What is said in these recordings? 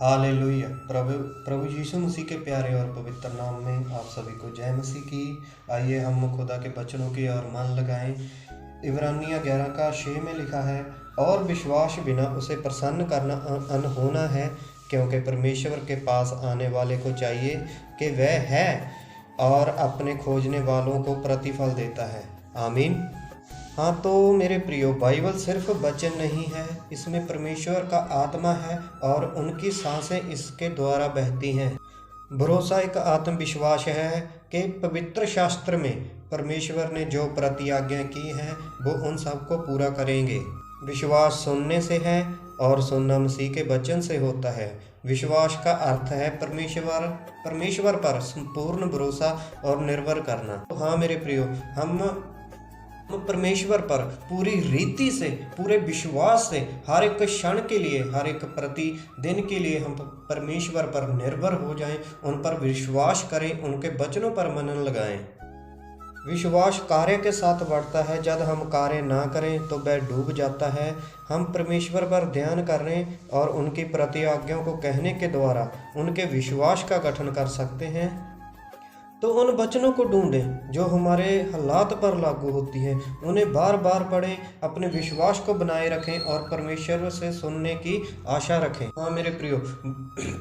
Hallelujah. प्रभु प्रभु यीशु मसीह के प्यारे और पवित्र नाम में आप सभी को जय मसीह की। आइए हम खुदा के वचनों की ओर मन लगाएं। इब्रानिया 11 का 6 में लिखा है, और विश्वास बिना उसे प्रसन्न करना अनहोना है, क्योंकि परमेश्वर के पास आने वाले को चाहिए कि वह है और अपने खोजने वालों को प्रतिफल देता है। आमीन। हाँ, तो मेरे प्रियो, बाइबल सिर्फ वचन नहीं है, इसमें परमेश्वर का आत्मा है और उनकी सांसें इसके द्वारा बहती हैं। भरोसा एक आत्मविश्वास है कि पवित्र शास्त्र में परमेश्वर ने जो प्रतिज्ञा की हैं वो उन सबको पूरा करेंगे। विश्वास सुनने से है और सुनना मसीह के वचन से होता है। विश्वास का अर्थ है परमेश्वर पर संपूर्ण भरोसा और निर्भर करना। तो हाँ मेरे प्रियो, हम परमेश्वर पर पूरी रीति से, पूरे विश्वास से, हर एक क्षण के लिए, हर एक प्रतिदिन के लिए हम परमेश्वर पर निर्भर हो जाएं, उन पर विश्वास करें, उनके वचनों पर मन लगाएं। विश्वास कार्य के साथ बढ़ता है। जब हम कार्य ना करें तो वह डूब जाता है। हम परमेश्वर पर ध्यान करने और उनकी प्रतिज्ञाओं को कहने के द्वारा उनके विश्वास का गठन कर सकते हैं। तो उन वचनों को ढूंढें जो हमारे हालात पर लागू होती हैं, उन्हें बार बार पढ़ें, अपने विश्वास को बनाए रखें और परमेश्वर से सुनने की आशा रखें। हाँ मेरे प्रियो,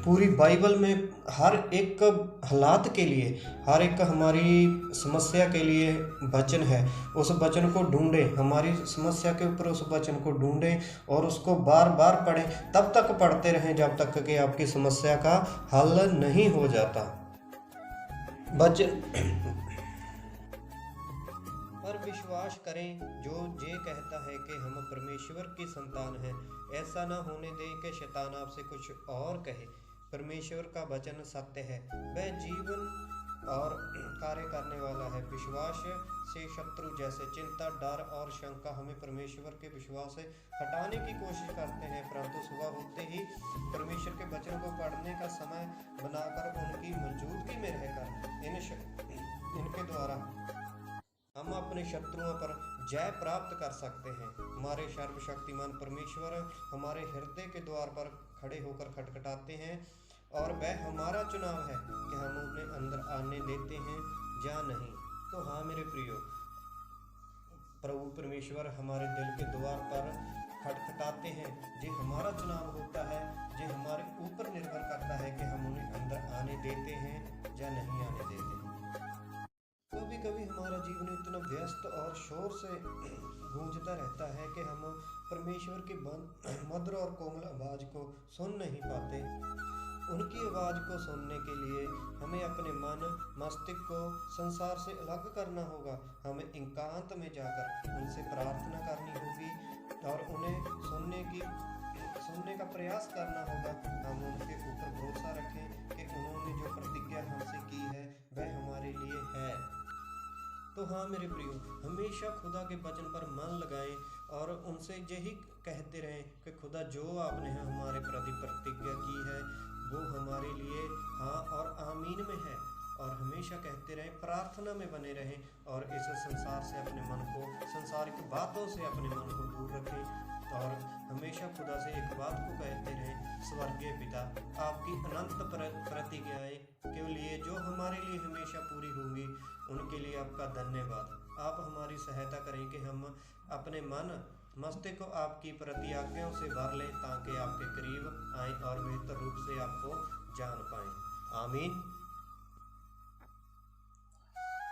पूरी बाइबल में हर एक हालात के लिए, हर एक हमारी समस्या के लिए वचन है। उस वचन को ढूंढें, हमारी समस्या के ऊपर उस वचन को ढूंढें और उसको बार बार पढ़ें। तब तक पढ़ते रहें जब तक कि आपकी समस्या का हल नहीं हो जाता। वचन पर विश्वास करें जो ये कहता है कि हम परमेश्वर की संतान हैं। ऐसा ना होने दें कि शैतान आपसे कुछ और कहे। परमेश्वर का वचन सत्य है, वह जीवन और कार्य करने वाला है। विश्वास से शत्रु जैसे चिंता, डर और शंका हमें परमेश्वर के विश्वास से हटाने की कोशिश करते हैं, परंतु सुबह होते ही परमेश्वर के वचन को पढ़ने का समय बनाकर उनकी मौजूदगी में रहकर इनके द्वारा हम अपने शत्रुओं पर जय प्राप्त कर सकते हैं। हमारे सर्वशक्तिमान परमेश्वर हमारे हृदय के द्वार पर खड़े होकर खटखटाते हैं और वह हमारा चुनाव है कि हम उन्हें अंदर आने देते हैं या नहीं। तो हाँ मेरे प्रियो, प्रभु परमेश्वर हमारे दिल के द्वार पर खटखटाते हैं। ये हमारा चुनाव होता है, ये हमारे ऊपर निर्भर करता है कि हम उन्हें अंदर आने देते हैं या नहीं आने देते हैं। कभी कभी हमारा जीवन इतना व्यस्त और शोर से गूंजता रहता है कि हम परमेश्वर की मधुर और कोमल आवाज को सुन नहीं पाते। उनकी आवाज को सुनने के लिए हमें अपने मन मस्तिष्क को संसार से अलग करना होगा। हमें एकांत में जाकर उनसे प्रार्थना करनी होगी और उन्हें सुनने का प्रयास करना होगा। हम उनके ऊपर भरोसा रखें कि उन्होंने जो प्रतिज्ञा हमसे की है वह हमारे लिए है। तो हाँ मेरे प्रियो, हमेशा खुदा के वचन पर मन लगाएं और उनसे यही कहते रहें कि खुदा जो आपने हमारे प्रति प्रतिज्ञा की है वो हमारे लिए हाँ और आमीन में है। और हमेशा कहते रहें, प्रार्थना में बने रहें और इस संसार से अपने मन को, सांसारिक बातों से अपने मन को दूर रखें और हमेशा खुदा से एक बात को कहते रहें, स्वर्गीय पिता, आपकी अनंत प्रतिज्ञाएं के लिए जो हमारे लिए हमेशा पूरी होंगी, उनके लिए आपका धन्यवाद। आप हमारी सहायता करें कि हम अपने मन मस्तिष्क को आपकी प्रतिज्ञाओं से भर लें ताकि आपके करीब आएं और बेहतर रूप से आपको जान पाएं। आमीन।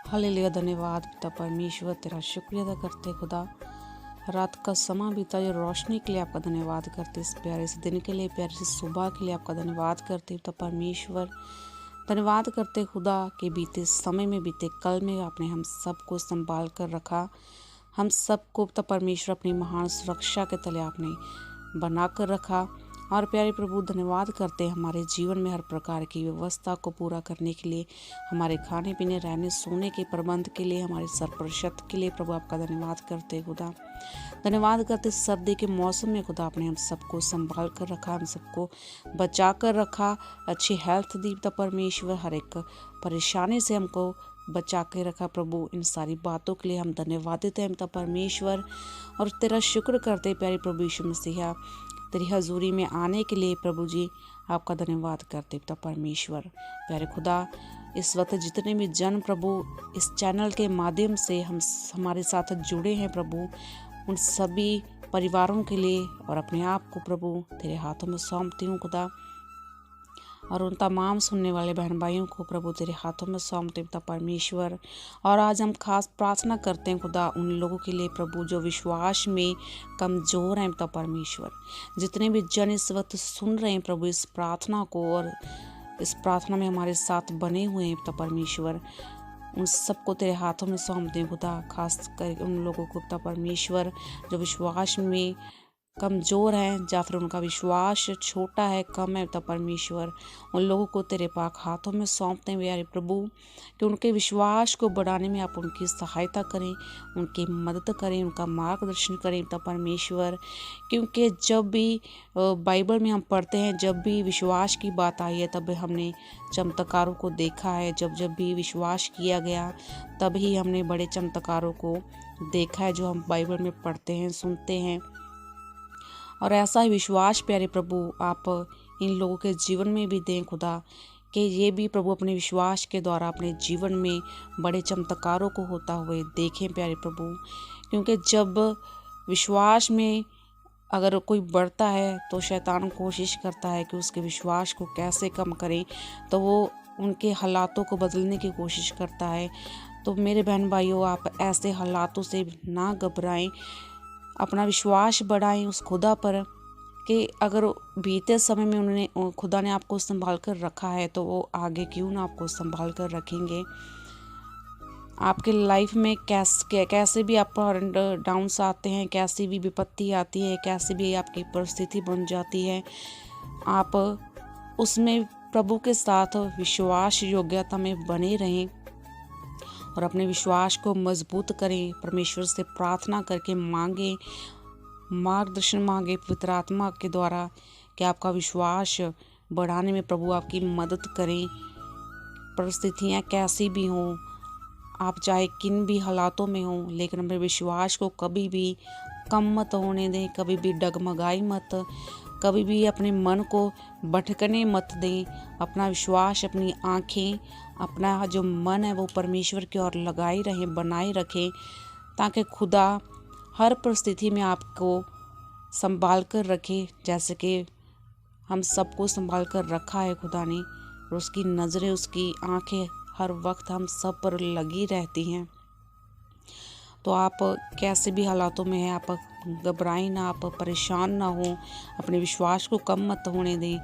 हालेलुया। धन्यवाद पिता परमेश्वर, तेरा शुक्रिया अदा करते खुदा, रात का समय बीता जो रोशनी के लिए आपका धन्यवाद करते, इस प्यारे से दिन के लिए, प्यारे से सुबह के लिए आपका धन्यवाद करते पिता परमेश्वर। धन्यवाद करते खुदा कि बीते समय में, बीते कल में आपने हम सबको संभाल कर रखा। हम सबको पिता परमेश्वर अपनी महान सुरक्षा के तले आपने बना कर रखा। और प्यारे प्रभु, धन्यवाद करते हमारे जीवन में हर प्रकार की व्यवस्था को पूरा करने के लिए, हमारे खाने पीने, रहने सोने के प्रबंध के लिए, हमारे सरपरस्त के लिए प्रभु आपका धन्यवाद करते खुदा। धन्यवाद करते सर्दी के मौसम में खुदा आपने हम सबको संभाल कर रखा, हम सबको बचा कर रखा, अच्छी हेल्थ दी पिता परमेश्वर, हर एक परेशानी से हमको बचा के रखा प्रभु। इन सारी बातों के लिए हम धन्यवाद देते हैं पिता परमेश्वर और तेरा शुक्र करते प्यारे प्रभु यीशु मसीहा। तेरी हजूरी में आने के लिए प्रभु जी आपका धन्यवाद करते पिता परमेश्वर। प्यारे खुदा, इस वक्त जितने भी जन प्रभु इस चैनल के माध्यम से हमारे साथ जुड़े हैं प्रभु, उन सभी परिवारों के लिए और अपने आप को प्रभु तेरे हाथों में सौंपती हूँ खुदा, और उन तमाम सुनने वाले बहन भाइयों को प्रभु तेरे हाथों में सौंपते पिता परमेश्वर। और आज हम खास प्रार्थना करते हैं खुदा उन लोगों के लिए प्रभु जो विश्वास में कमज़ोर हैं पिता परमेश्वर। जितने भी जन इस वक्त सुन रहे हैं प्रभु इस प्रार्थना को और इस प्रार्थना में हमारे साथ बने हुए हैं पिता परमेश्वर, उन सबको तेरे हाथों में सौंप दें खुदा। खास कर उन लोगों को पिता परमेश्वर जो विश्वास में कमज़ोर हैं या फिर उनका विश्वास छोटा है, कम है पिता परमेश्वर, उन लोगों को तेरे पाक हाथों में सौंपते हैं प्यारे प्रभु कि उनके विश्वास को बढ़ाने में आप उनकी सहायता करें, उनकी मदद करें, उनका मार्गदर्शन करें पिता परमेश्वर। क्योंकि जब भी बाइबल में हम पढ़ते हैं, जब भी विश्वास की बात आई है तब हमने चमत्कारों को देखा है। जब जब भी विश्वास किया गया तब ही हमने बड़े चमत्कारों को देखा है, जो हम बाइबल में पढ़ते हैं, सुनते हैं। और ऐसा ही विश्वास प्यारे प्रभु आप इन लोगों के जीवन में भी दें खुदा, कि ये भी प्रभु अपने विश्वास के द्वारा अपने जीवन में बड़े चमत्कारों को होता हुए देखें प्यारे प्रभु। क्योंकि जब विश्वास में अगर कोई बढ़ता है तो शैतान कोशिश करता है कि उसके विश्वास को कैसे कम करे, तो वो उनके हालातों को बदलने की कोशिश करता है। तो मेरे बहन भाइयों, आप ऐसे हालातों से ना घबराएं, अपना विश्वास बढ़ाएं उस खुदा पर कि अगर बीते समय में उन्होंने खुदा ने आपको संभाल कर रखा है तो वो आगे क्यों ना आपको संभाल कर रखेंगे। आपके लाइफ में कैसे भी आप डाउन्स आते हैं, कैसी भी विपत्ति आती है, कैसी भी आपकी परिस्थिति बन जाती है, आप उसमें प्रभु के साथ विश्वास योग्यता में बने रहें और अपने विश्वास को मजबूत करें। परमेश्वर से प्रार्थना करके मांगे, मार्गदर्शन मांगे पवित्र आत्मा के द्वारा कि आपका विश्वास बढ़ाने में प्रभु आपकी मदद करें। परिस्थितियाँ कैसी भी हों, आप चाहे किन भी हालातों में हों, लेकिन अपने विश्वास को कभी भी कम मत होने दें, कभी भी डगमगाई मत, कभी भी अपने मन को भटकने मत दें। अपना विश्वास, अपनी आँखें, अपना जो मन है वो परमेश्वर की ओर लगाए रहें, बनाए रखें, ताकि खुदा हर परिस्थिति में आपको संभाल कर रखे, जैसे कि हम सबको संभाल कर रखा है खुदा ने। और उसकी नज़रें, उसकी आँखें हर वक्त हम सब पर लगी रहती हैं। तो आप कैसे भी हालातों में हैं, आप घबराएं ना, आप परेशान ना हो, अपने विश्वास को कम मत होने दें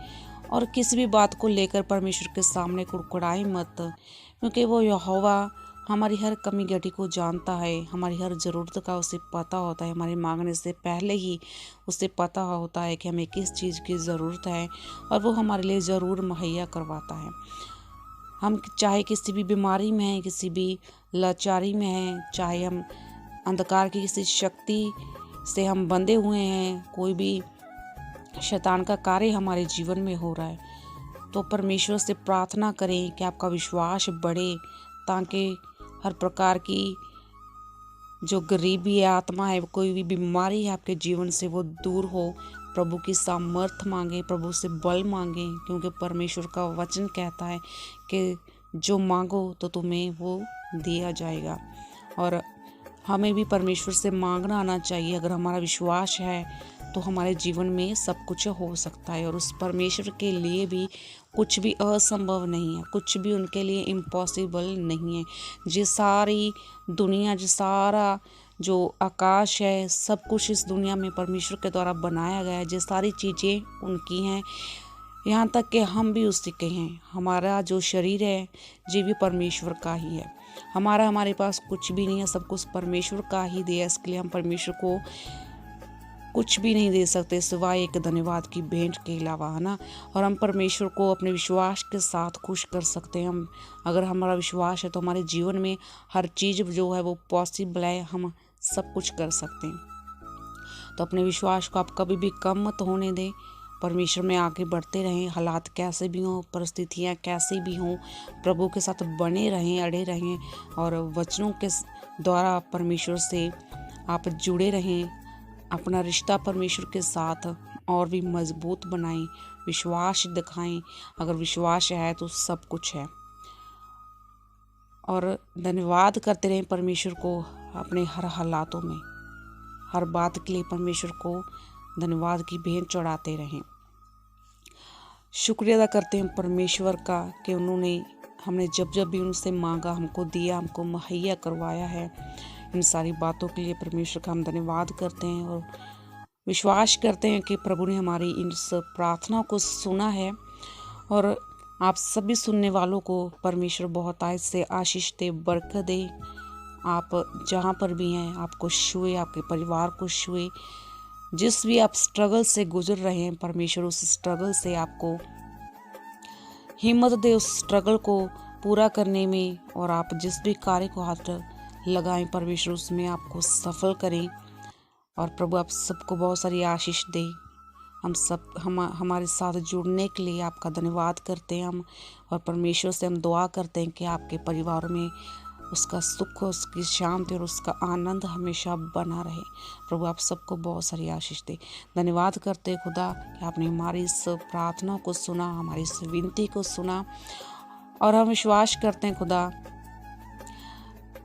और किसी भी बात को लेकर परमेश्वर के सामने कुड़कुड़ाएं मत, क्योंकि वो यहोवा हमारी हर कमी घटी को जानता है, हमारी हर ज़रूरत का उसे पता होता है। हमारे मांगने से पहले ही उसे पता होता है कि हमें किस चीज़ की ज़रूरत है और वो हमारे लिए ज़रूर मुहैया करवाता है। हम चाहे किसी भी बीमारी में हैं, किसी भी लाचारी में हैं, चाहे हम अंधकार की किसी शक्ति से हम बंधे हुए हैं, कोई भी शैतान का कार्य हमारे जीवन में हो रहा है, तो परमेश्वर से प्रार्थना करें कि आपका विश्वास बढ़े, ताकि हर प्रकार की जो गरीबी है, आत्मा है, कोई भी बीमारी है आपके जीवन से वो दूर हो। प्रभु की सामर्थ मांगे, प्रभु से बल मांगे, क्योंकि परमेश्वर का वचन कहता है कि जो मांगो तो तुम्हें वो दिया जाएगा। और हमें भी परमेश्वर से मांगना आना चाहिए। अगर हमारा विश्वास है तो हमारे जीवन में सब कुछ हो सकता है, और उस परमेश्वर के लिए भी कुछ भी असंभव नहीं है, कुछ भी उनके लिए इम्पॉसिबल नहीं है। ये सारी दुनिया, जो सारा जो आकाश है, सब कुछ इस दुनिया में परमेश्वर के द्वारा बनाया गया है। ये सारी चीज़ें उनकी हैं, यहाँ तक कि हम भी उसी के हैं। हमारा जो शरीर है ये भी परमेश्वर का ही है। हमारे पास कुछ भी नहीं है, सब कुछ परमेश्वर का ही दिया। इसके लिए हम परमेश्वर को कुछ भी नहीं दे सकते सिवाय एक धन्यवाद की भेंट के अलावा, है ना। और हम परमेश्वर को अपने विश्वास के साथ खुश कर सकते हैं। हम अगर हमारा विश्वास है तो हमारे जीवन में हर चीज़ जो है वो पॉसिबल है, हम सब कुछ कर सकते हैं। तो अपने विश्वास को आप कभी भी कम मत होने दें, परमेश्वर में आगे बढ़ते रहें। हालात कैसे भी हों, परिस्थितियाँ कैसी भी हों, प्रभु के साथ बने रहें, अड़े रहें, और वचनों के द्वारा परमेश्वर से आप जुड़े रहें। अपना रिश्ता परमेश्वर के साथ और भी मजबूत बनाएं, विश्वास दिखाएं। अगर विश्वास है तो सब कुछ है। और धन्यवाद करते रहें परमेश्वर को अपने हर हालातों में, हर बात के लिए परमेश्वर को धन्यवाद की भेंट चढ़ाते रहें। शुक्रिया अदा करते हैं परमेश्वर का कि उन्होंने हमने जब जब भी उनसे मांगा हमको दिया, हमको मुहैया करवाया है। इन सारी बातों के लिए परमेश्वर का हम धन्यवाद करते हैं और विश्वास करते हैं कि प्रभु ने हमारी इस प्रार्थना को सुना है। और आप सभी सुनने वालों को परमेश्वर बहुत आयत से आशीष दे, बरकत दे। आप जहाँ पर भी हैं आपको छुए, आपके परिवार को छुए। जिस भी आप स्ट्रगल से गुजर रहे हैं परमेश्वर उस स्ट्रगल से आपको हिम्मत दे, उस स्ट्रगल को पूरा करने में। और आप जिस भी कार्य को हाथ लगाएं परमेश्वर उसमें आपको सफल करें। और प्रभु आप सबको बहुत सारी आशीष दे। हमारे साथ जुड़ने के लिए आपका धन्यवाद करते हैं हम। और परमेश्वर से हम दुआ करते हैं कि आपके परिवार में उसका सुख, उसकी शांति और उसका आनंद हमेशा बना रहे। प्रभु आप सबको बहुत सारी आशीष दे। धन्यवाद करते हैं खुदा कि आपने हमारी इस प्रार्थना को सुना, हमारी इस विनती को सुना। और हम विश्वास करते हैं खुदा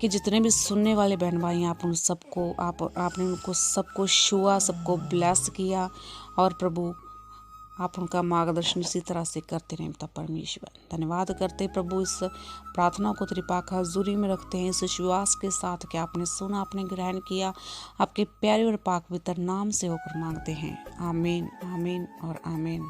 कि जितने भी सुनने वाले बहन भाई आप उन सबको आपने उनको सबको छुआ, सबको ब्लेस किया। और प्रभु आप उनका मार्गदर्शन इसी तरह से करते रहें। तब परमेश्वर धन्यवाद करते प्रभु इस प्रार्थना को तेरी पाक हजूरी में रखते हैं इस विश्वास के साथ कि आपने सुना, आपने ग्रहण किया। आपके प्यारे और पाक पवित्र नाम से होकर मांगते हैं। आमीन, आमीन और आमीन।